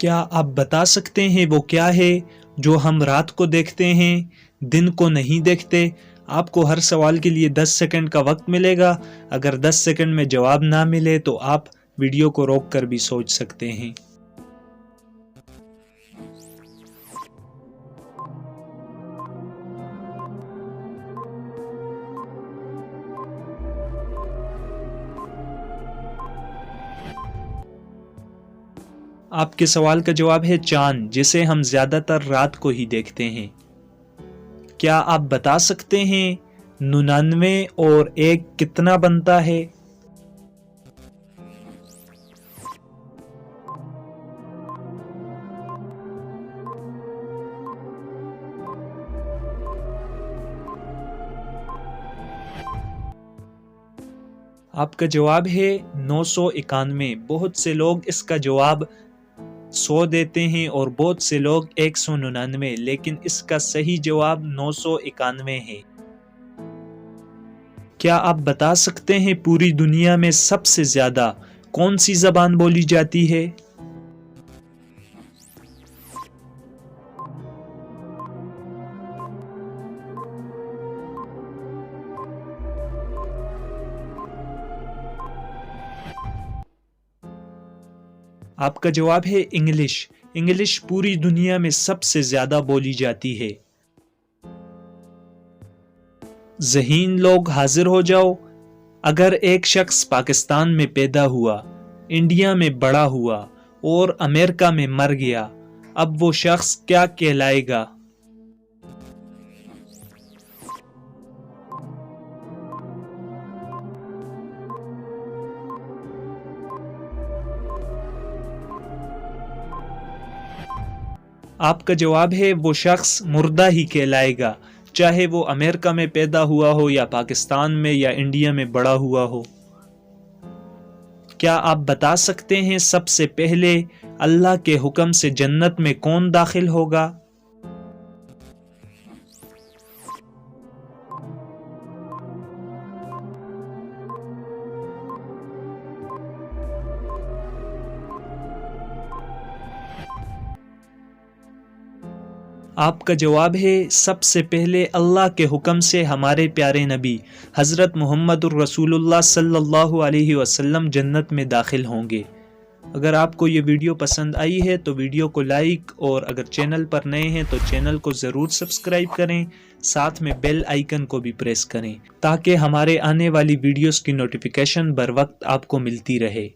کیا آپ بتا سکتے ہیں وہ کیا ہے جو ہم رات کو دیکھتے ہیں دن کو نہیں دیکھتے؟ آپ کو ہر سوال کے لیے 10 سیکنڈ کا وقت ملے گا۔ اگر 10 سیکنڈ میں جواب نہ ملے تو آپ ویڈیو کو روک کر بھی سوچ سکتے ہیں۔ آپ کے سوال کا جواب ہے چاند، جسے ہم زیادہ تر رات کو ہی دیکھتے ہیں۔ کیا آپ بتا سکتے ہیں 99 اور 1 کتنا بنتا ہے؟ آپ کا جواب ہے 991۔ بہت سے لوگ اس کا جواب 100 دیتے ہیں اور بہت سے لوگ 199، لیکن اس کا صحیح جواب 991 ہے۔ کیا آپ بتا سکتے ہیں پوری دنیا میں سب سے زیادہ کون سی زبان بولی جاتی ہے؟ آپ کا جواب ہے انگلش۔ انگلش پوری دنیا میں سب سے زیادہ بولی جاتی ہے۔ ذہین لوگ حاضر ہو جاؤ۔ اگر ایک شخص پاکستان میں پیدا ہوا، انڈیا میں بڑا ہوا اور امریکہ میں مر گیا، اب وہ شخص کیا کہلائے گا؟ آپ کا جواب ہے وہ شخص مردہ ہی کہلائے گا، چاہے وہ امریکہ میں پیدا ہوا ہو یا پاکستان میں یا انڈیا میں بڑا ہوا ہو۔ کیا آپ بتا سکتے ہیں سب سے پہلے اللہ کے حکم سے جنت میں کون داخل ہوگا؟ آپ کا جواب ہے سب سے پہلے اللہ کے حکم سے ہمارے پیارے نبی حضرت محمد الرسول اللہ صلی اللہ علیہ وسلم جنت میں داخل ہوں گے۔ اگر آپ کو یہ ویڈیو پسند آئی ہے تو ویڈیو کو لائک، اور اگر چینل پر نئے ہیں تو چینل کو ضرور سبسکرائب کریں، ساتھ میں بیل آئیکن کو بھی پریس کریں تاکہ ہمارے آنے والی ویڈیوز کی نوٹیفیکیشن بر وقت آپ کو ملتی رہے۔